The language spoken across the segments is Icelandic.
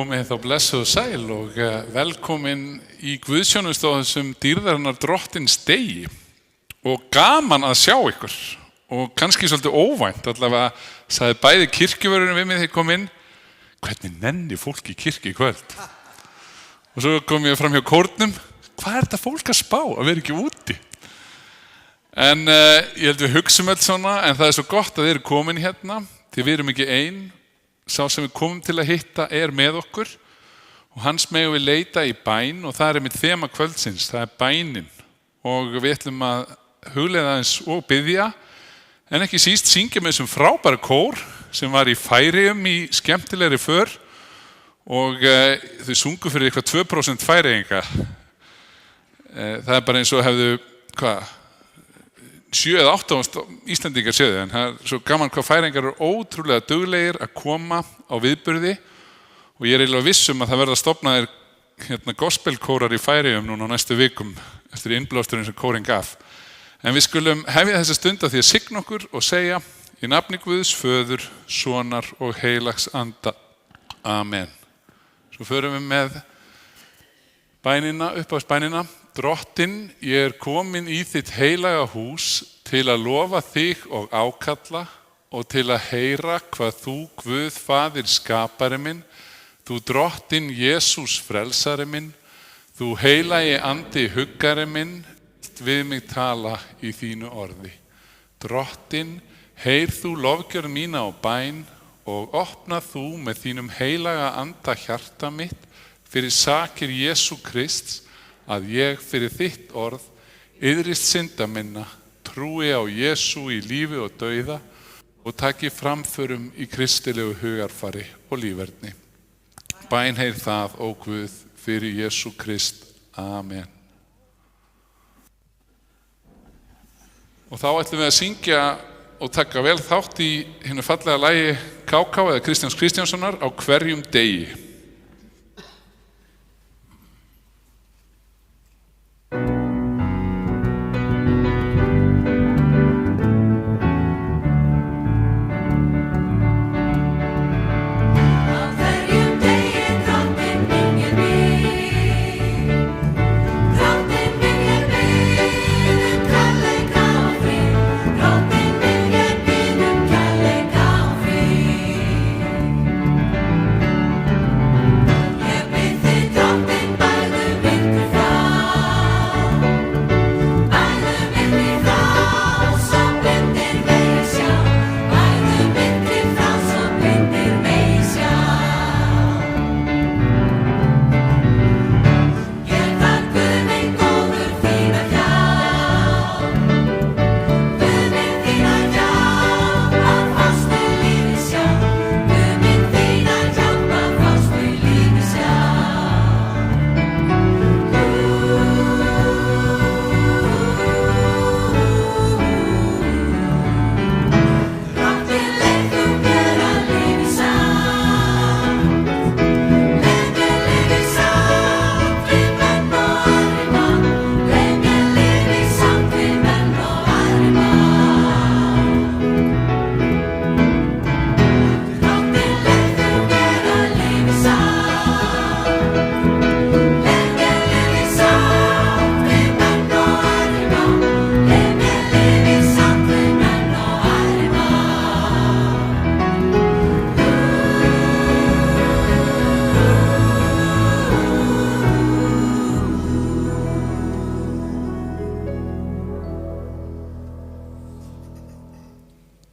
Komið þá blessuð og sæl og velkomin í Guðsþjónustu á þessum dýrðarinnar drottins degi og gaman að sjá ykkur og kannski svolítið óvænt, allavega sagði bæði kirkjuvörðurinn við mig þegar ég kom inn, hvernig nenni fólk í kirkju í kvöld? Og svo kom ég fram hjá kórnum, hvað er þetta fólk að spá að vera ekki úti? En ég held við hugsum öll svona, en það er svo gott að þið eru komin hérna, því við erum ekki ein. Sá sem við komum til að hitta er með okkur og hans megum við leita í bæn og það er mitt þema kvöldsins, það er bænin og við ætlum að hugleiða eins og biðja en ekki síst syngja með þessum frábæra kór sem var í Færeyjum í skemmtilegri för og þau sungu fyrir eitthvað 2% Færeyinga. Það er bara eins og hefðu, 7 eða 8 Íslendingar séðu, en það er svo gaman hvað Færeyingar eru ótrúlega duglegir að koma á viðburði og ég er eiginlega viss að það verða stofnaðir gospelkórar í Færeyjum núna á næstu vikum eftir innblásturinn sem kórinn gaf. En við skulum hefja þessa stund af því að signa okkur og segja í nafni Guðs, Föður, Sonar og Heilags Anda. Amen. Svo förum við með bænina, uppáhaldsbænina. Drottinn, ég er komin í þitt heilaga hús til að lofa þig og ákalla og til að heyra hvað þú, Guð, Faðir, skapari minn, þú Drottinn, Jesús, frelsari minn, þú heilagi andi, huggari minn, við mig tala í þínu orði. Drottinn, heyr þú lofgjörð mína á bæn og opna þú með þínum heilaga anda hjarta mitt fyrir sakir Jesú Krists, að ég fyrir þitt orð iðrist synda minna, trúi á Jesú í lífi og dauða og taki framförum í kristilegu hugarfari og lífverðni. Bænheyr það, ó Guð, fyrir Jesú Krist. Amen. Og þá ætlum við að syngja og taka vel þátt í hinu fallega lagi KK eða Kristjáns Kristjánssonar á hverjum degi.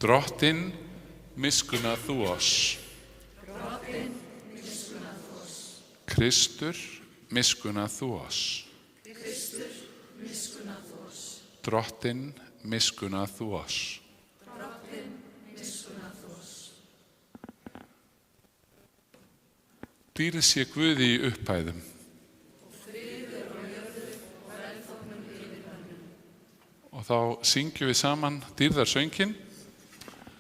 Drottinn, miskunna þú oss. Drottinn, miskunna þú oss. Kristur, miskunna þú oss. Kristur, miskunna þú oss. Drottinn, miskunna þú oss. Drottinn, miskunna þú oss. Dýrð sé Guði í upphæðum. Og friður á jörðu og velþóknun yfir mönnum. Og þá syngjum við saman dýrðarsönginn. Þín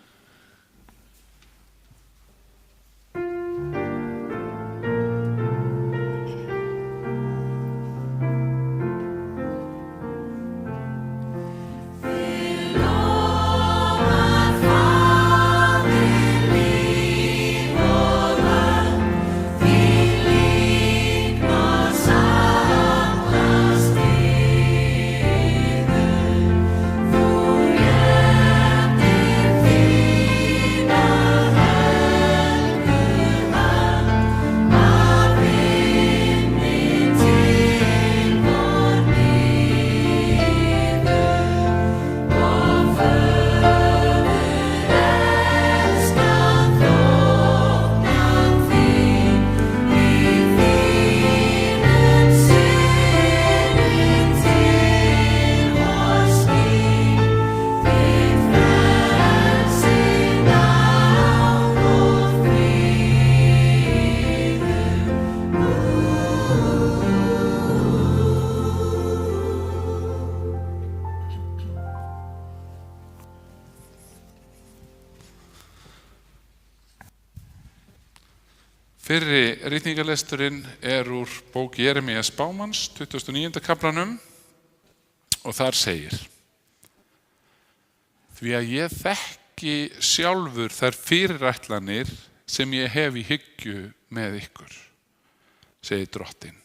Fyrri ritningarlesturinn úr bók Jeremías spámanns, 29. kaflanum, og þar segir: Því að ég þekki sjálfur þær fyrirætlanir sem ég hef í hyggju með ykkur, segir Drottinn.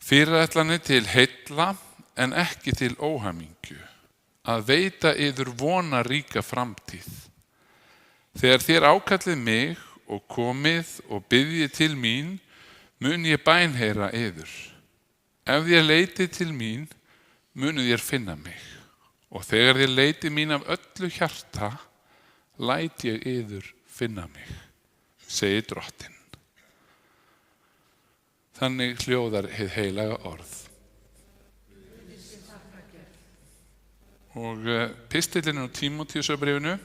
Fyrirætlanir til heilla en ekki til óhamingju, að veita yður vonaríka framtíð. Þegar þér ákallið mig og komið og biðjið til mín, mun ég bænheyra yður. Ef þér leitið til mín, munu þér finna mig. Og þegar þér leitið mín af öllu hjarta, læt ég yður finna mig, segir Drottinn. Þannig hljóðar hið heilaga orð. Og pistillinn úr Tímóteusarbréfinu: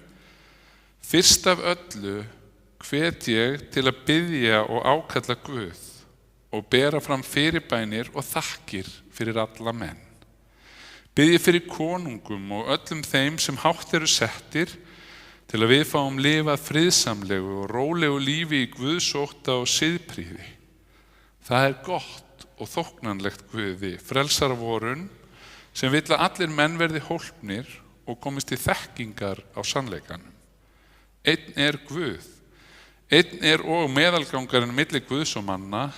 Fyrst af öllu hvet ég til að biðja og ákalla Guð og bera fram fyrirbænir og þakkir fyrir alla menn. Biðja fyrir konungum og öllum þeim sem hátt eru settir, til að við fáum lifað friðsamlegu og rólegu lífi í Guðsótta og siðprýði. Það gott og þóknanlegt Guði, frelsara vorun, sem vill að allir menn verði hólpnir og komist til þekkingar á sannleikanum. Einn Guð, einn og meðalgangarinn milli Guðs og manna,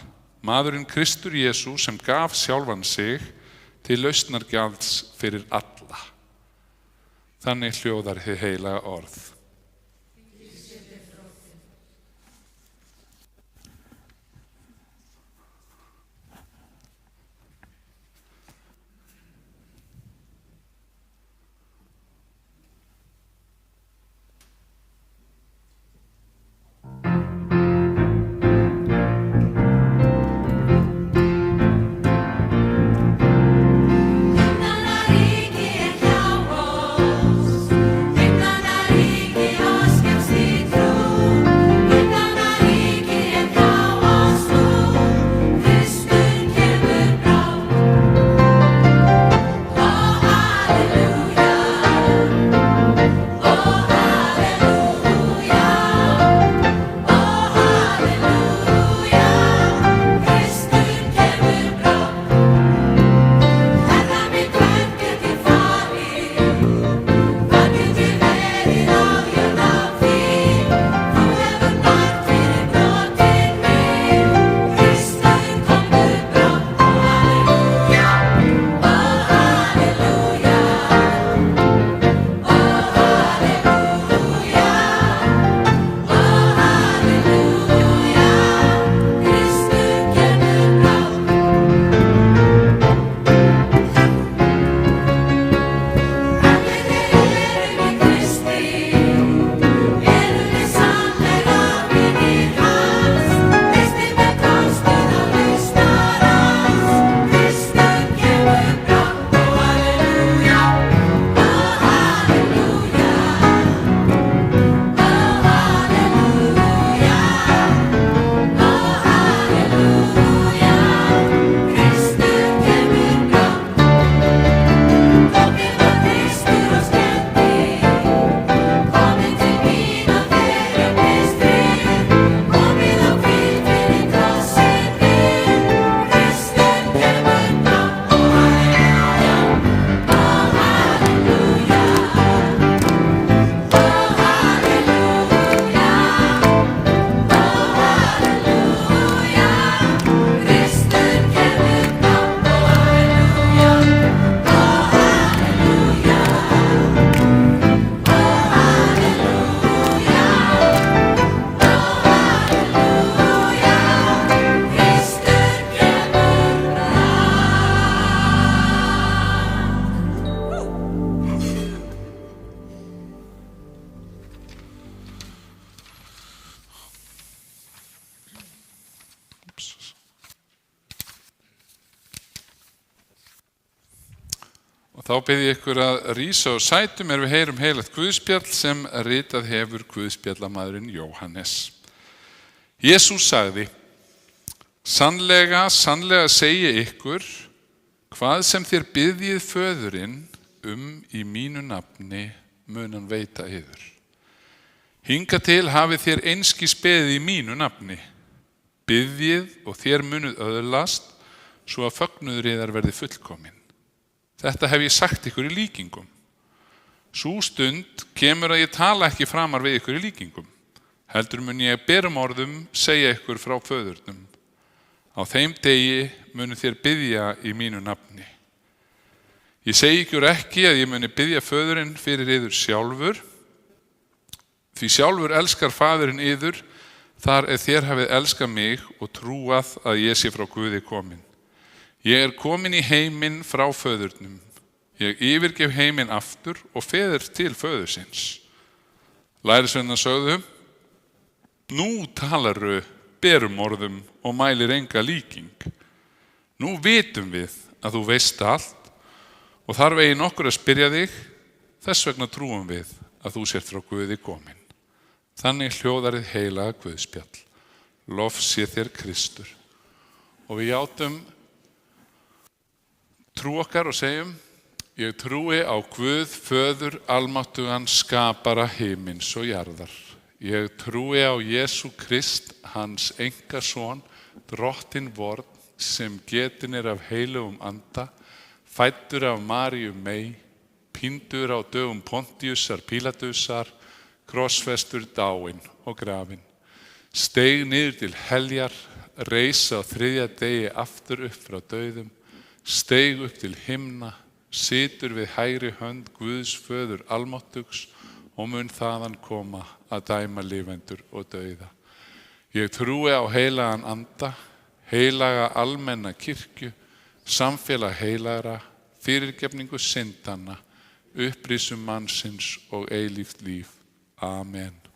maðurinn Kristur Jesú, sem gaf sjálfan sig til lausnargjalds fyrir alla. Þannig hljóðar hið heilaga orð. Þá bið ég ykkur að rísa á sætum við heyrum heilagt guðspjall sem ritað hefur guðspjallamaðurinn Jóhannes. Jesús sagði: Sannlega, sannlega segi ykkur, hvað sem þér biðjið föðurinn í mínu nafni mun hann veita yður. Hingað til hafið þér einskis beðið í mínu nafni. Biðjið og þér munuð öðlast, svo að fögnuður yðar verði fullkomin. Þetta hef ég sagt ykkur í líkingum. Sú stund kemur að ég tala ekki framar við ykkur í líkingum. Heldur mun ég berum orðum segja ykkur frá föðurnum. Á þeim degi munu þér biðja í mínu nafni. Ég segi ykkur ekki að ég muni biðja föðurinn fyrir yður sjálfur, því sjálfur elskar faðurinn yður, þar þér hafið elskað mig og trúað að ég sé frá Guði komin. Ég komin í heiminn frá föðurnum. Ég yfirgef heiminn aftur og feður til föðursins. Lærisveinar sögðu: Nú talaru berum orðum og mælir enga líking. Nú vitum við að þú veist allt og þarf eigi nokkur að spyrja þig, þess vegna trúum við að þú sért frá Guði komin. Þannig hljóðar hið heilaga Guðspjall. Lof sé þér Kristur. Og við játum trú okkar og segjum: Ég trúi á Guð, föður almáttugan, skapara himins og jarðar. Ég trúi á Jesú Krist, hans einkason, drottinn vorn, sem getin af heilugum anda, fæddur af Maríu mey, píndur á dögum Pontiusar Pílatusar, krossfestur, dáinn og grafinn, steig niður til heljar, reis á þriðja degi aftur upp frá dauðum, steig upp til himna, situr við hægri hönd Guðs föður almáttugs og mun þaðan koma að dæma lifendur og dauða. Ég trúi á heilagan anda, heilaga almenna kirkju, samfélag heilagra, fyrirgefningu syndanna, upprisum mannsins og eilíft líf. Amen.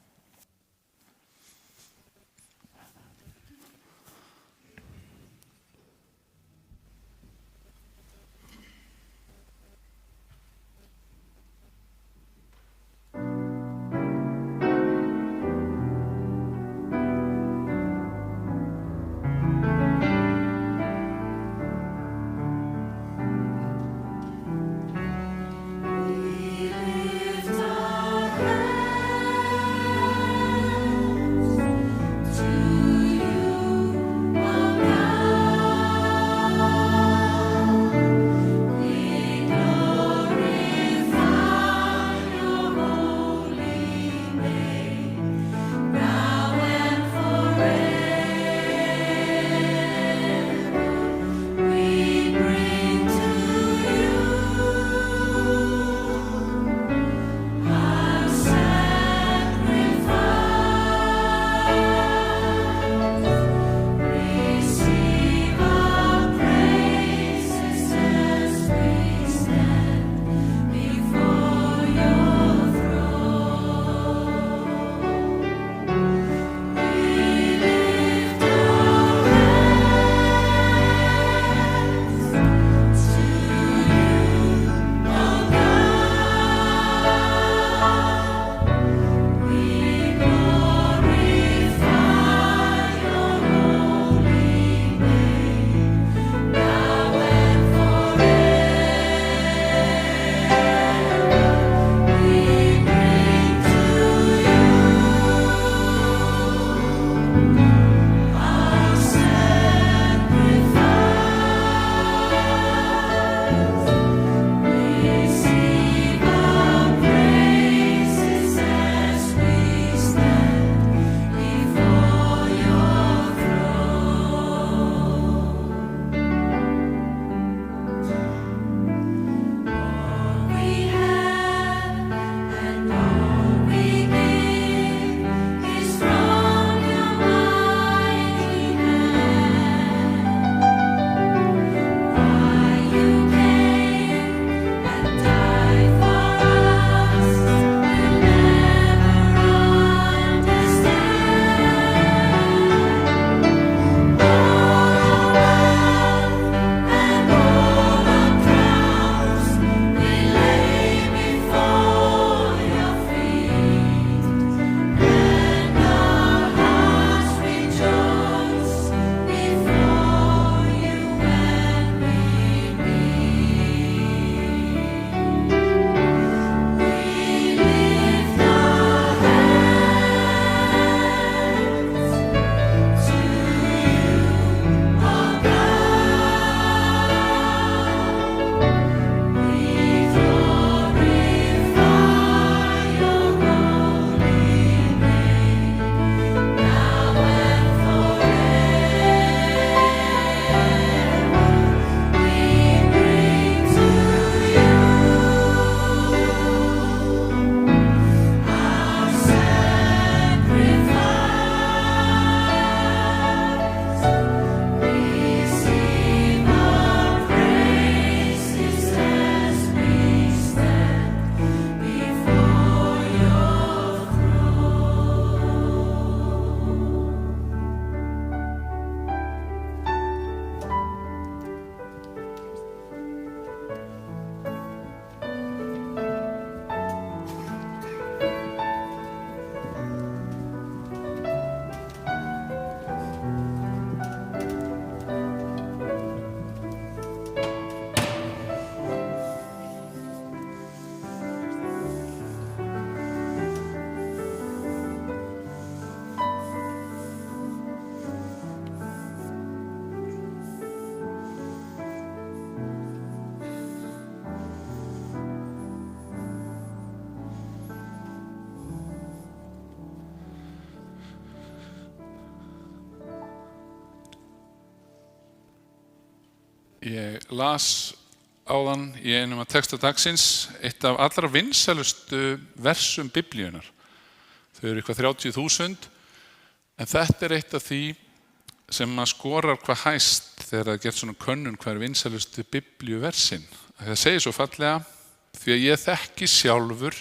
We lift our hands. Ég las áðan í einum af texta dagsins eitt af allra vinsælustu versum Biblíunnar. Þau eru eitthvað 30.000, en þetta er eitt af því sem maður skorar hvað hæst þegar það er gert svona könnun hvað er vinsælustu Biblíuversin. Það segir svo fallega: því að ég þekki sjálfur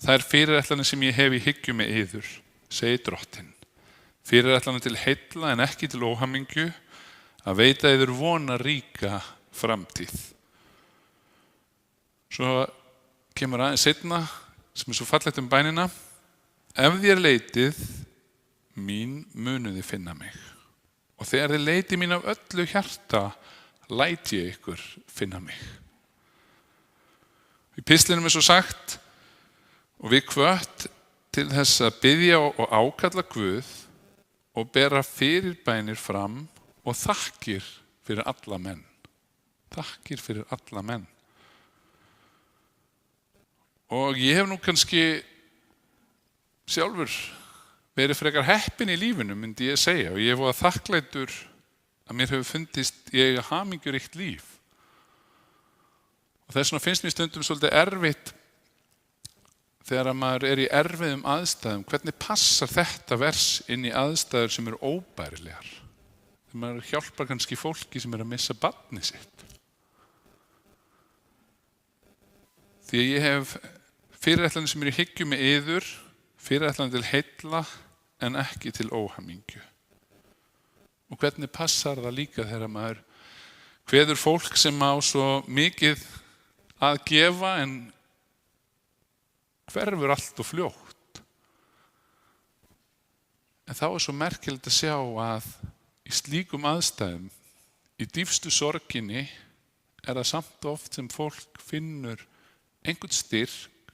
þær fyrirætlanir sem ég hef í hyggju með yður, segir Drottinn. Fyrirætlanir til heilla en ekki til óhamingju, að veita yður vonaríka framtíð. Svo kemur aðeins seinna sem er svo fallegt bænina: ef þér leitið mín munuði finna mig, og þegar þið leitið mín af öllu hjarta læt ég ykkur finna mig. Í pistlinum er svo sagt, og við hvött til þess að biðja og ákalla Guð og bera fyrirbænir fram og þakkir fyrir alla menn. Þakkir fyrir alla menn. Og ég hef nú kannski sjálfur verið frekar heppinn í lífinu, myndi ég segja, og ég hef verið þakklætur að mér hefur fundist ég eiga hamingjuríkt líf. Og þess vegna finnst mér stundum svolítið erfitt þegar maður er í erfiðum aðstæðum. Hvernig passar þetta vers inn í aðstæður sem eru óbærilegar? Þegar maður hjálpar kannski fólki sem er að missa barnið sitt. Því að ég hef fyrirætlanir sem eru í hyggju með yður, fyrirætlanir til heilla en ekki til óhamingju. Og hvernig passar það líka þegar maður kveður fólk sem á svo mikið að gefa en hverfur allt og fljótt. En þá er svo merkilegt að sjá að í slíkum aðstæðum, í dýpstu sorginni, er það samt oft sem fólk finnur einhvern styrk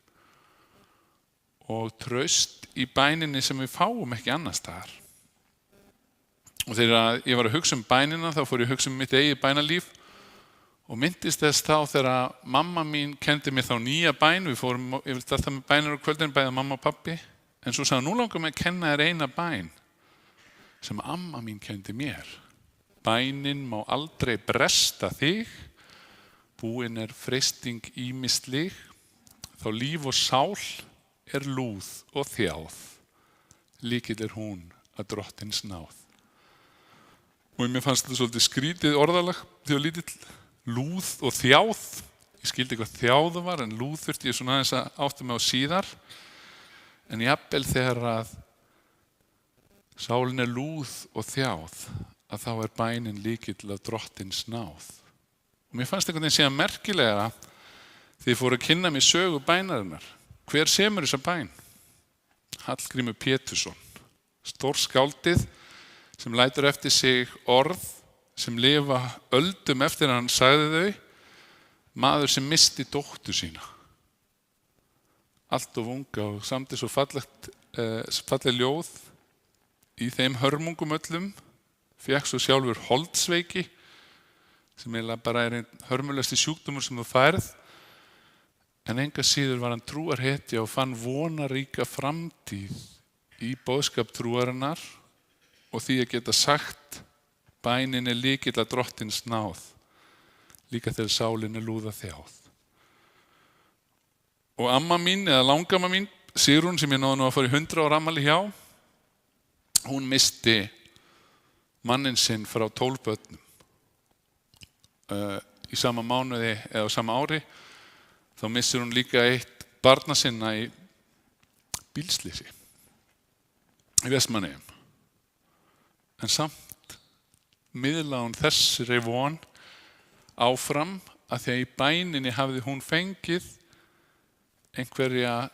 og traust í bæninni sem við fáum ekki annars staðar. Og þegar ég var að hugsa bænina, þá fór ég að hugsa mitt eigið bænalíf og myndist þess þá þegar mamma mín kenndi mér þá nýja bæn. Við fórum yfir alltaf með bænir á kvöldin, bæði mamma og pappi, en svo sagði: nú langar mig að kenna þér eina bæn sem amma mín kendi mér. Bænin má aldrei bresta þig, búin er freisting ýmislig, þá líf og sál er lúð og þjáð, líkill er hún að Drottins náð. Og mér fannst þetta svolítið skrítið orðalag þegar lítill, lúð og þjáð. Ég skildi hvað þjáð var, en lúð þurfti ég svona aðeins að átta mig á síðar. En jafnvel þegar að sálin er lúð og þjáð, að þá er bænin líkill að Drottins náð. Og mér fannst einhvern veginn síðan merkilega þegar ég fór að kynna mér sögu bænarinnar. Hver semur þessa bæn? Hallgrímur Pétursson, stórskáldið sem lætur eftir sig orð sem lifa öldum eftir að hann sagði þau. Maður sem misti dóttur sína, allt of unga, og samdi svo falleg ljóð í þeim hörmungum öllum. Fékk svo sjálfur holdsveiki sem eiginlega bara er einn hörmulegasti sjúkdómur sem þú færð. En enga síður var hann trúarhetja og fann vonaríka framtíð í boðskap trúarinnar og því að geta sagt: bænin er lykill að Drottins náð, líka þegar sálin er lúð og þjáð. Og amma mín, eða langamma mín, Sigrún, sem ég náði nú að fara í 100 ára afmæli hjá, hún missti manninn sinn frá 12 börnum. Í sama mánuði eða á sama ári þá missir hún líka eitt barna sinna í bílslysi í Vestmannaeyjum. En samt miðlaði hún þessari von áfram, að því að í bæninni hafði hún fengið einhvern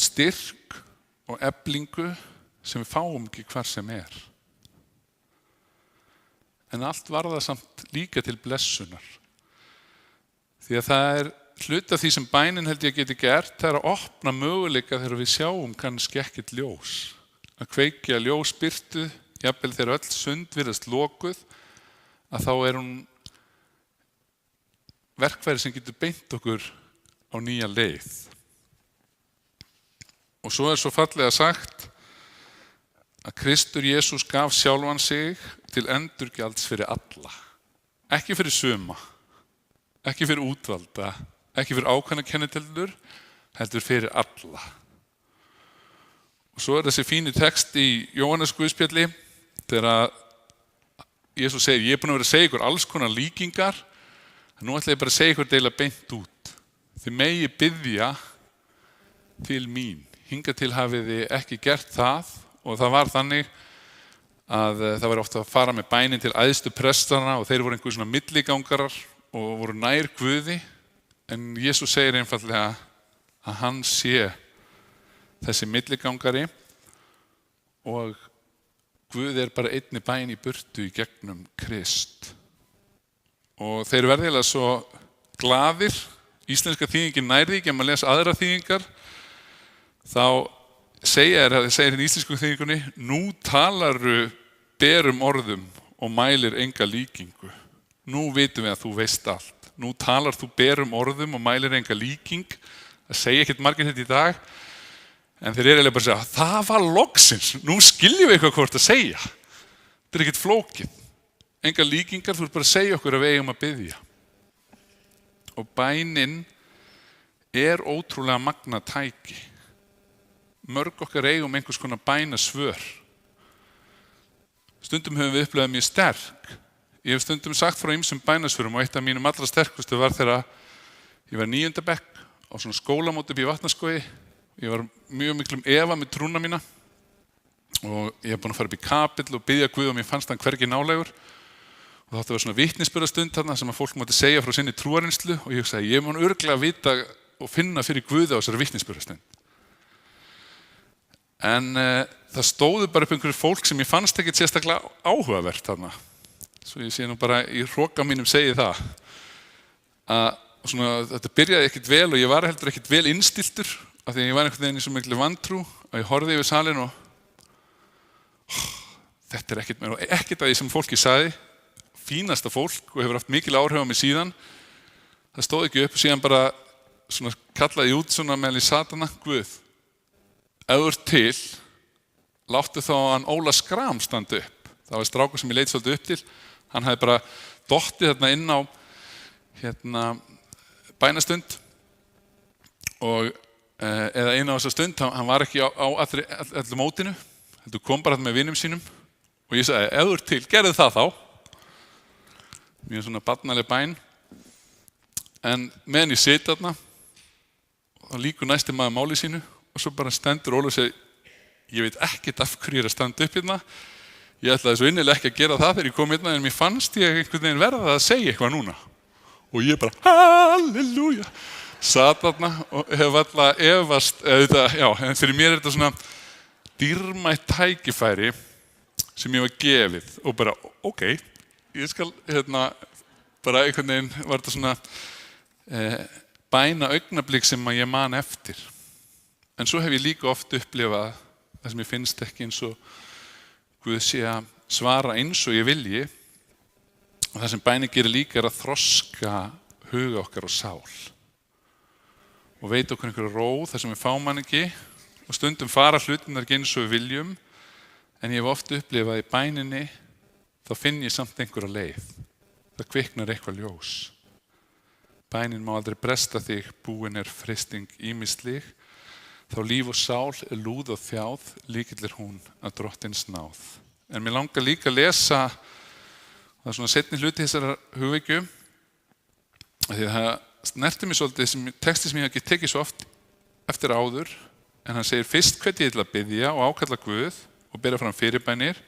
styrk og eflingu sem við fáum ekki hvar sem er. En allt var það samt líka til blessunar. Því að það er hluti af því sem bænin held ég geti gert, það er að opna möguleika þegar við sjáum kannski ekkert ljós. Að kveikja ljósbirtu, jafnvel þegar öll sund virðast lokuð, að þá er hún verkfæri sem getur beint okkur á nýja leið. Og svo er svo fallega sagt að Kristur Jesús gaf sjálfan sig til endurgjalds fyrir alla. Ekki fyrir suma, ekki fyrir útvalda, ekki fyrir ákveðna kennitölur, heldur fyrir alla. Og svo þessi fíni text í Jóhannes Guðspjalli þegar Jesús segir, ég er búin að vera að segja ykkur alls konar líkingar, en nú ætla ég bara að segja ykkur deila beint út. Þið megi biðja til mín. Hingað til hafið þið ekki gert það, og það var þannig að það var ofta að fara með bænin til æðstu prestana og þeir voru einhver svona milligangarar og voru nær Guði, en Jesús segir einfaldlega að hann sé þessi milligangari og Guð bara einni bæn í burtu í gegnum Krist. Og þeir verðilega svo glaðir, íslenska þýðingin nærði ekki, ef maður les aðra þýðingar, þá segir í íslensku þýðingunni, nú talaru berum orðum og mælir enga líkingu. Nú vitum við að þú veist allt. Nú talar þú berum orðum og mælir enga líking. Það segir ekkert margir þetta í dag, en þeir eiginlega bara að segja, það var loksins, nú skiljum við eitthvað hvort að segja. Þetta ekkert flókið. Enga líkingar, þú bara að segja okkur að við eigum að biðja. Og bænin ótrúlega magnað tæki. Mörg okkar eigum einhvers konar bænasvör. Stundum höfum við upplifað mjög sterk. Ég hef stundum sagt frá ýmsum bænasvörum og eitt af mínum allra sterkustu var þegar ég var 9. bekk á svona skólamóti upp í Vatnaskógi. Ég var mjög miklum efa með trúna mína og ég hef búin að fara upp í kapill og biðja Guð og mér fannst hann hvergi nálægur. Og þáttu að vera svona vitnisburðarstund þarna sem að fólk mátti segja frá sinni trúarreynslu og ég hugsaði, ég mun örugglega vita og finna fyrir Guði á þessari vitnisburðarstund. En það stóðu bara upp einhverju fólk sem ég fannst ekkert sérstaklega áhugavert þarna. Svo ég sé nú bara í hroka mínum segi það. Svona, þetta byrjaði ekkert vel og ég var heldur ekkert vel innstiltur af því að ég var einhvern veginn í svo miklu vantrú og ég horfði yfir salinn og þetta ekkert meira og ekkert að því sem fólki sagði, fínasta fólk og hefur haft mikil áhrif á mig síðan. Það stóð ekki upp og síðan bara svona kallaði út svona meðal í satana, Guð, ef þú ert til, láttu þá hann Óla Skram standa upp. Það var strákur sem ég leit svolítið upp til. Hann hafði bara dottið þarna inn á bænastund og eða eina á þessa stund, hann var ekki á allu mótinu, heldur kom bara með vinum sínum og ég sagði, ef þú ert til, gerðu það þá. Mjög svona barnaleg bæn. En meðan ég sit þarna, þá líkur næsti maður máli sínu og svo bara stendur Óli og segir, ég veit ekkert af hverju ég að standa upp hérna. Ég ætlaði svo innilega ekki að gera það þegar ég kom hérna, en mér fannst ég einhvern veginn verða að segja eitthvað núna. Og ég bara, halleluja, sat þarna og hef alltaf efast, en fyrir mér þetta svona dýrmætt tækifæri sem ég var gefið og bara, ok, ég skal, bara einhvern veginn var þetta svona bæna augnablik sem að ég man eftir. En svo hef ég líka oft upplifað það sem ég finnst ekki eins og Guð sé að svara eins og ég vilji. Og það sem bænin gerir líka að þroska huga okkar og sál. Og veita okkur einhverju ró þar sem við fáum hann ekki. Og stundum fara hlutirnar ekki eins og við viljum. En ég hef oft upplifað í bæninni, þá finn ég samt einhverja leið. Það kviknar eitthvað ljós. Bænin má aldrei bresta þig, búin freisting ýmislík. Þá líf og sál lúð og þjáð, líkill hún að drottins náð. En mér langar líka að lesa, það er svona seinni hluti þessara hugvekju, því að það snerti mig svolítið texti sem ég hef ekki tekið svo oft eftir áður, en hann segir fyrst hvernig ég ætla að biðja og ákalla Guð og bera fram fyrirbænir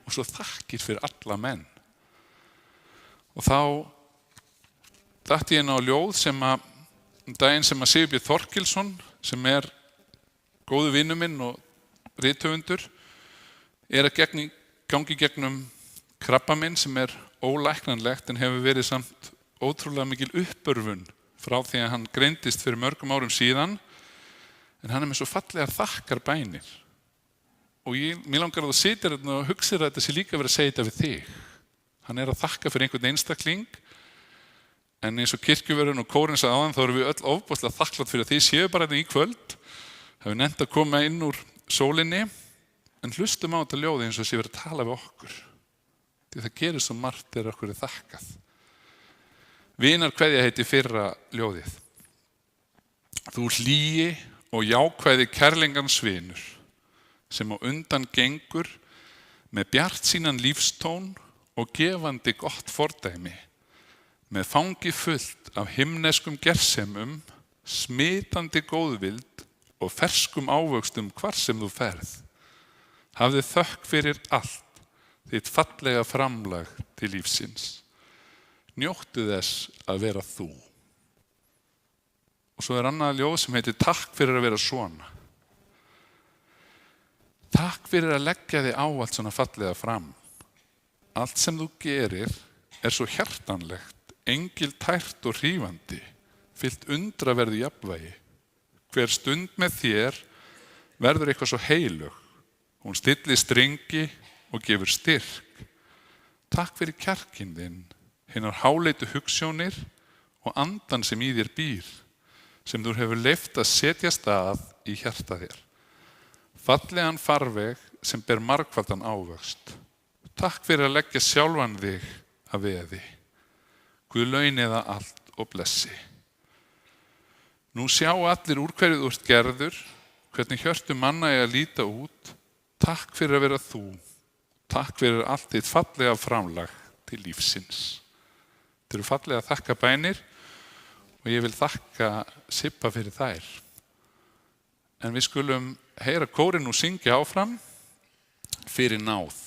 og svo þakkir fyrir alla menn. Og þá datt ég inn á ljóð sem að daginn sem að Sigurbjörn Þorkilsson, sem góðu vinur minn og rithöfundur, að gangi gegnum krabbaminn sem ólæknanlegt en hefur verið samt ótrúlega mikil uppörfun frá því að hann greindist fyrir mörgum árum síðan, en hann með svo fallegar þakkar bænir. Og mér langar að þú sitir hérna og hugsir að þetta sé líka verið að segja þetta við þig. Hann að þakka fyrir einhvern einstakling, en eins og kirkjuverðun og kórinn sagði áðan, þá erum við öll ofboðslega þakklátt fyrir að þið séu bara þetta í kvöld, hafið nefnt að koma inn úr sólinni, En hlustum á þetta ljóði eins og sé verið að tala við okkur. Því það gerir svo margt þegar okkur er þakkað. Vinarkveðja heiti fyrra ljóðið. Þú hlýi og jákvæði kærleikans vinur, sem á undan gengur með bjartsýnan lífstón og gefandi gott fordæmi, með fangi fullt af himneskum gersemum, smitandi góðvild og ferskum ávöxtum hvar sem þú ferð. Hafðu þökk fyrir allt þitt fallega framlag til lífsins. Njóttu þess að vera þú. Og svo er annað ljóð sem heitir Takk fyrir að vera svona. Takk fyrir að leggja þig á allt svona fallega fram. Allt sem þú gerir er svo hjartanlegt, engiltært og hrífandi, fyllt undraverðu jafnvægi. Hver stund með þér verður eitthvað svo heilug. Hún stillir strengi og gefur styrk. Takk fyrir kjarkinn þinn, hinnar háleitu hugsjónir og andan sem í þér býr, sem þú hefur leyft að setjast að í hjarta þér. Fallegan farveg sem ber margfaldan ávöxt. Takk fyrir að leggja sjálfan þig að veði. Guð launi það allt og blessi. Nú sjá allir úr hverju þú ert gerður, hvernig hjörtu manna er að líta út. Takk fyrir að vera þú. Takk fyrir allt þitt fallega framlag til lífsins. Þetta eru fallega þakka bænir og ég vil þakka Sibba fyrir þær. En við skulum heyra kórinn og syngja áfram fyrir náð.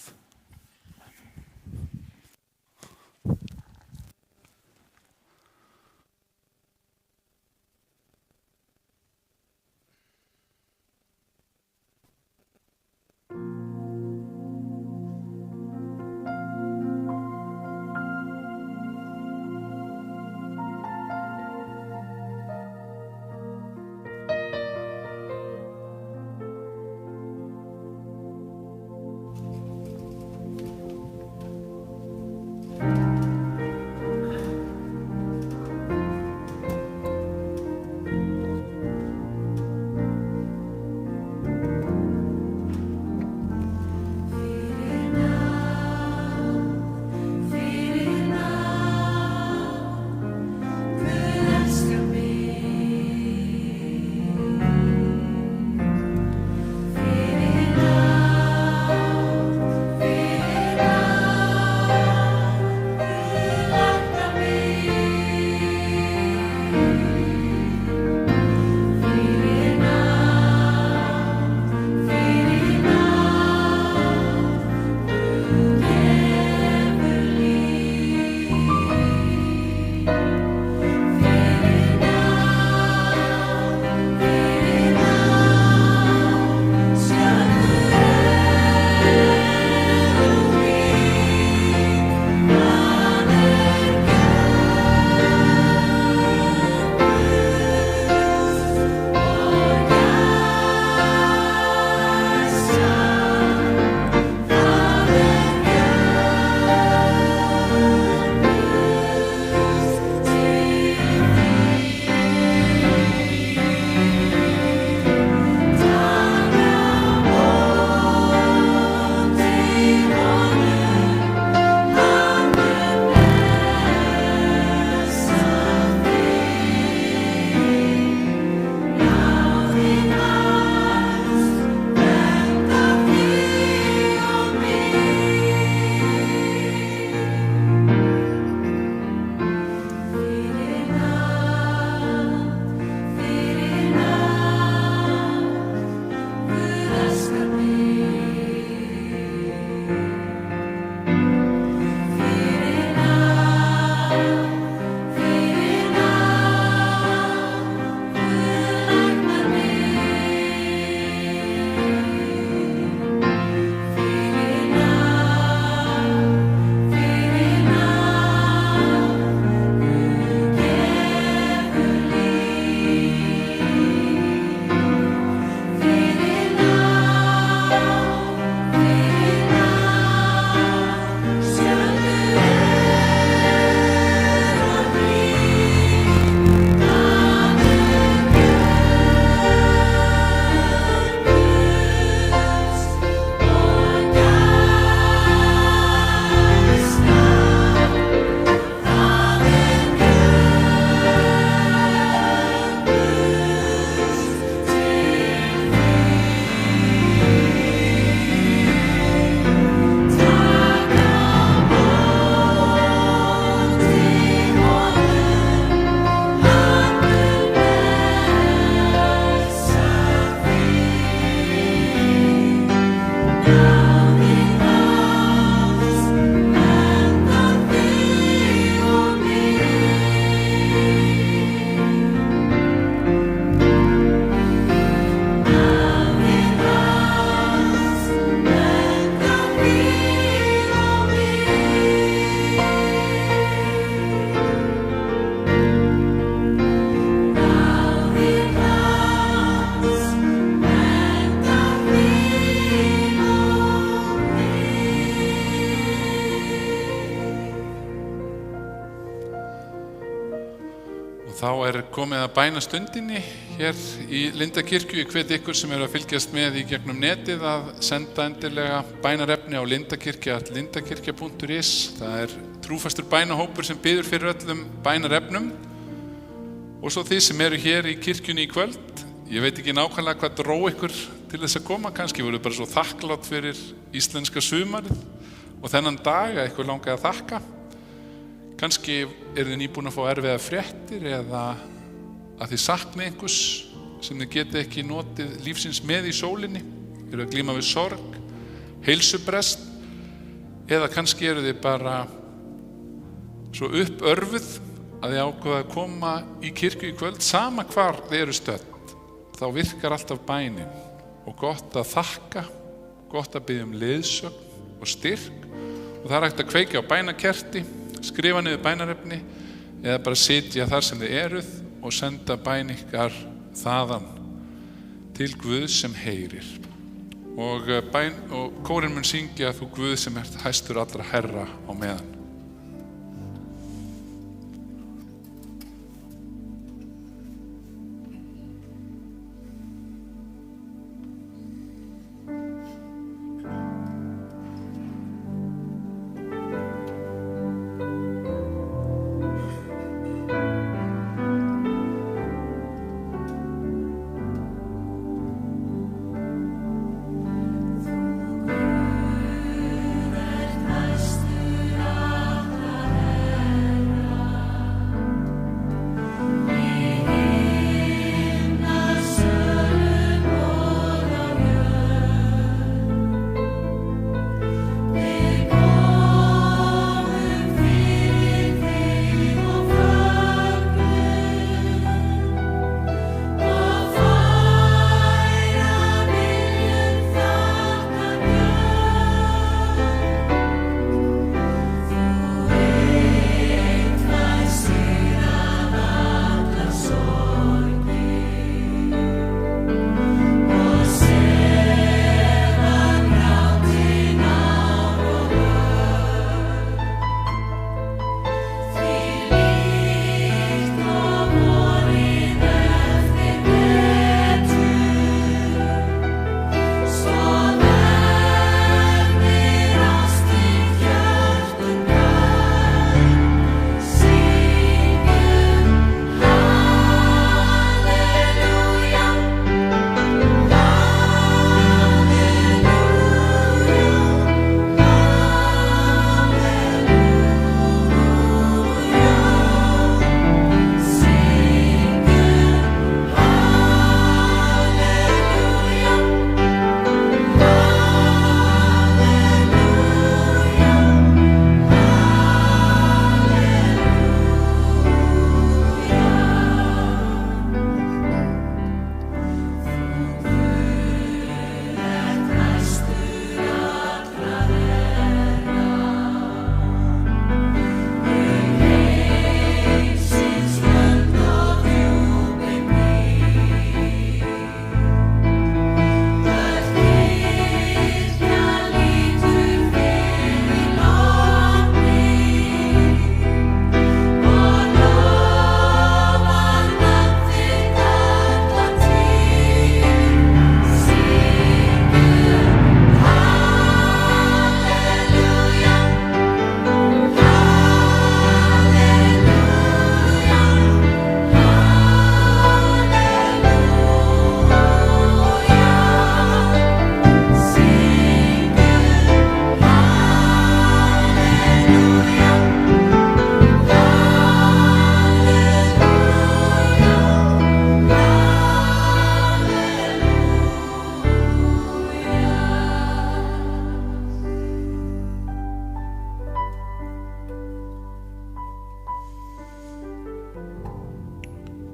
Þá komið að bænastundinni hér í Lindakirkju. Ég hvet ykkur sem að fylgjast með í gegnum netið að senda endilega bænarefni á lindakirkja@lindakirkja.is. Það trúfastur bænahópur sem biður fyrir öllum bænarefnum. Og svo þið sem eru hér í kirkjunni í kvöld, ég veit ekki nákvæmlega hvað dró ykkur til þess að koma, kannski voru bara svo þakklátt fyrir íslenska sumarið og þennan dag að ykkur langaði að þakka. Kannski þið nýbúin að fá erfiðar fréttir eða að þið sakni einhvers sem þið geti ekki notið lífsins með í sólinni, að glíma við sorg, heilsubrest, eða kannski þið bara svo uppörfuð að þið ákveða að koma í kirkju í kvöld. Sama hvar þið eru stödd, þá virkar alltaf bænin og gott að þakka, gott að biðja leiðsögn og styrk, og það hægt að kveikja á bænakerti, skrifa niður bænarefni eða bara sitja þar sem þið eruð og senda bæn ykkar þaðan til Guðs sem heyrir. Og kórinn mun syngja þú Guð sem hæstur allra herra á meðan.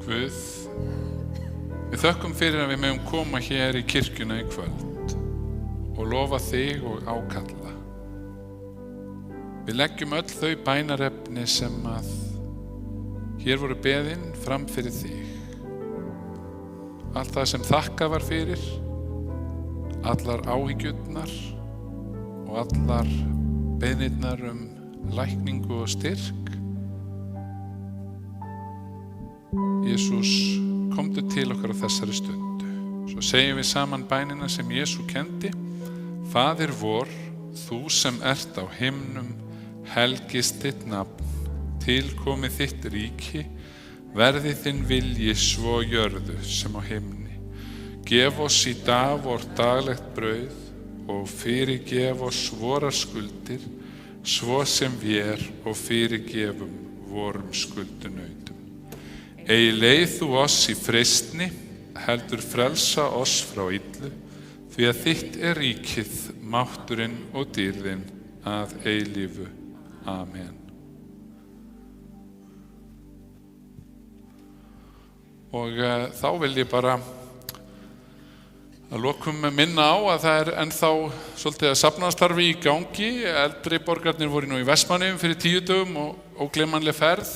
Guð, við þökkum fyrir að við megum koma hér í kirkjuna í kvöld og lofa þig og ákalla. Við leggjum öll þau bænarefni sem að hér voru beðin fram fyrir þig. Allt það sem þakkað var fyrir, allar áhyggjurnar og allar beiðnirnar lækningu og styrk. Jesús, komdu til okkar á þessari stundu. Svo segjum við saman bænina sem Jesú kendi. Faðir vor, þú sem ert á himnum, helgist þitt nafn, tilkomi þitt ríki, verði þinn vilji svo á jörðu sem á himni. Gef oss í dag vort daglegt brauð og fyrirgef oss vorar skuldir, svo sem vér og fyrirgefum vorum skuldunautum. Ei leið þú oss í freistni, heldur frelsa oss frá illu, því að þitt ríkið, mátturinn og dýrðin að eilífu. Amen. Og þá vil ég bara að lokum minna á að það ennþá svolítið að safnaðarstarfi í gangi. Eldri borgarnir voru nú í Vestmannaeyjum fyrir 10 dögum og ógleymanleg ferð,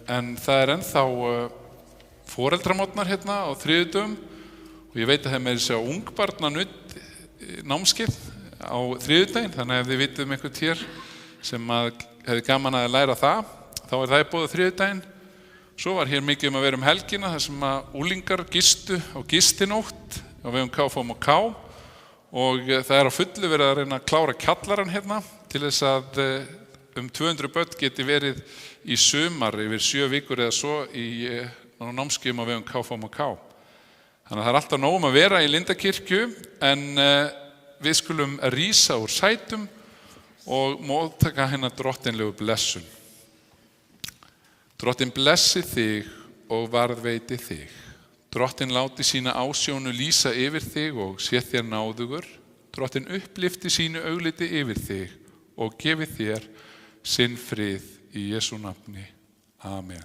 en það ennþá foreldramótnar hérna á 3 dögum og ég veit að það með þessi á ungbarnanudd námskeið á 3 daginn, þannig að ef þið vitið einhvern hér sem hefði gaman að læra það, þá það í boði á 3 daginn. Svo var hér mikið að vera helgina þar sem að úlingar gistu á gistinótt á vegum KFUM og það á fullu verið að reyna að klára kjallarann hérna til þess að 200 börn geti verið í sumar yfir 7 vikur eða svo í námskeiðum á vegum KFUM. Þannig að það alltaf nóg að vera í Lindakirkju, en við skulum rísa úr sætum og móttaka hennar drottinlegu blessun. Drottin blessi þig og varðveiti þig. Drottin láti sína ásjónu lýsa yfir þig og sé þér náðugur. Drottin upplyfti sínu augliti yfir þig og gefi þér sinn frið í Jesú nafni. Amen.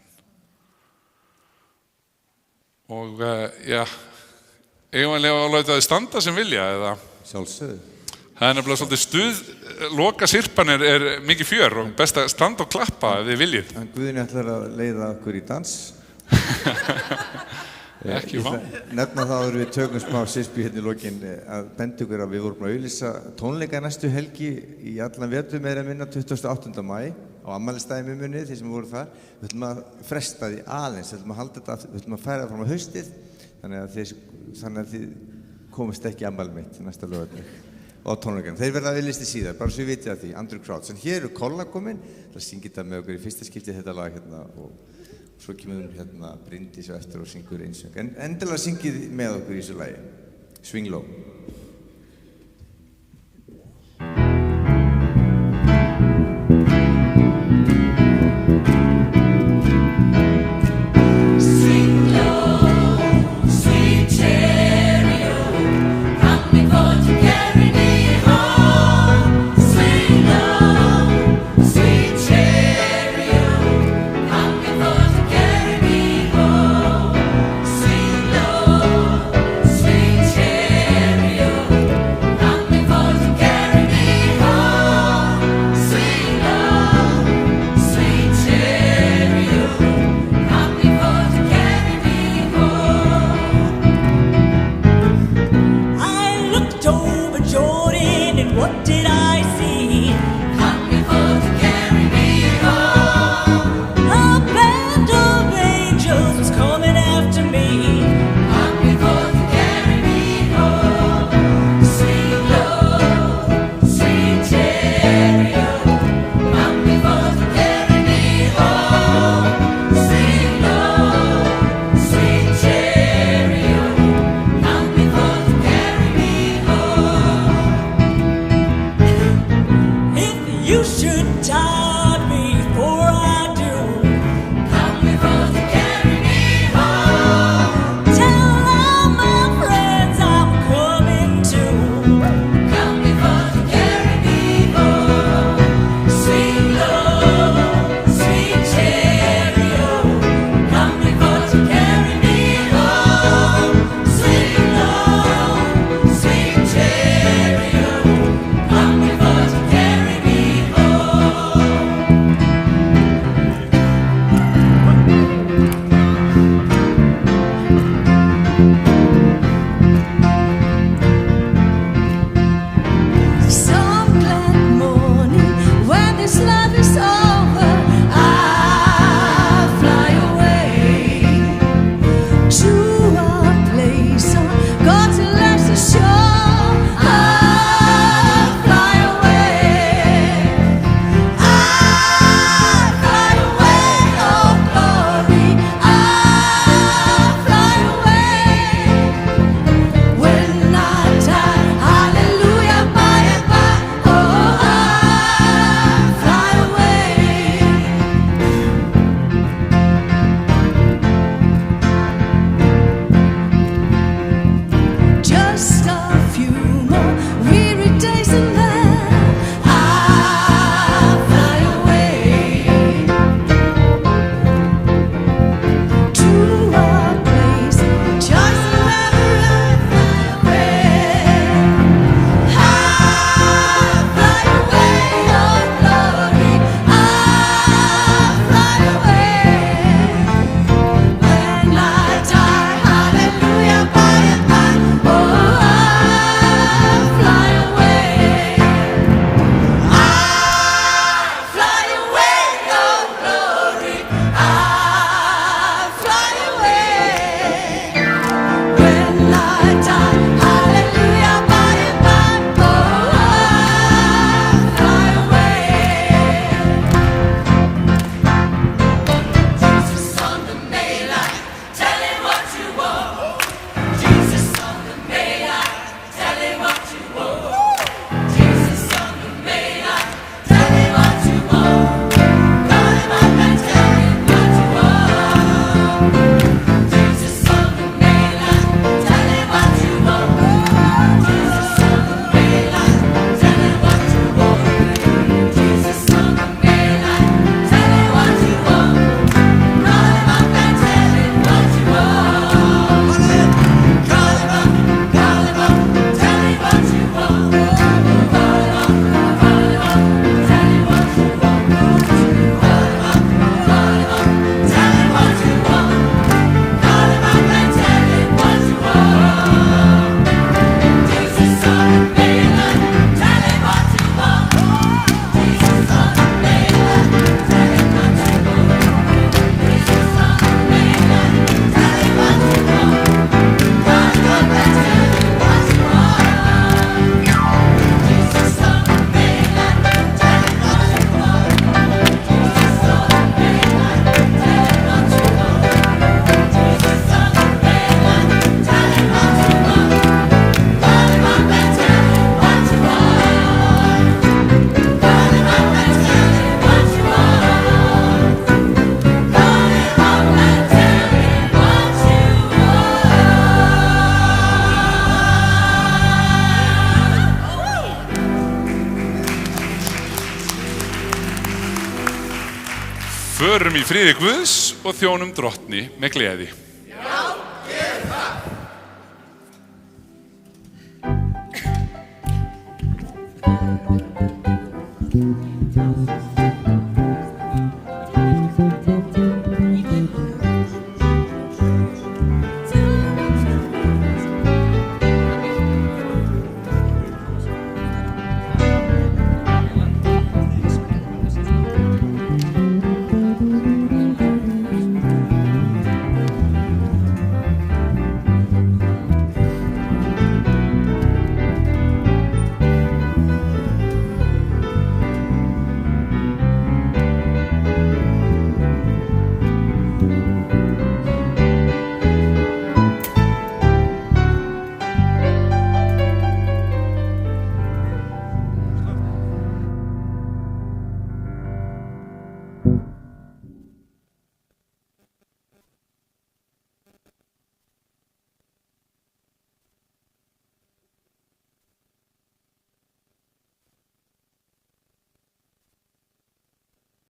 Og eigum að láta þið standa sem vilja, eða? Sjálfsögðu. Það nefnilega svolítið stuð, loka sirpan er mikið fjör og best að standa og klappa ef þið viljið. En Guðni ætlar að leiða okkur í dans. Ekki vá. Nefna það að við tökum smá sispi hérna í lokin að benda ykkur að við vorum að auglýsa tónleika næstu helgi í allan vetur meira minna 28. maí á afmælisdaginn munið, þeir sem voru þar. Við ætlum að fresta því aðeins, við ætlum að halda þetta, við ætlum að færa það fram á haustið, þannig að þið komist ekki í afmæli mitt næsta laugardag á tónleikanum. Þeir verða auglýsti síðar, bara svo við vitið að því, Andrew Crouch. En hér Kolla kominn, það syngir þetta með okkur í fyrsta skipti þetta lag hérna og svo kemur hérna Bryndís og eftir og syngur einsöng. En endilega syngið með okkur í þessu lagi. Swing Low. Sweet chariot, Förum í friði Guðs og þjónum Drottni með gleði. Já,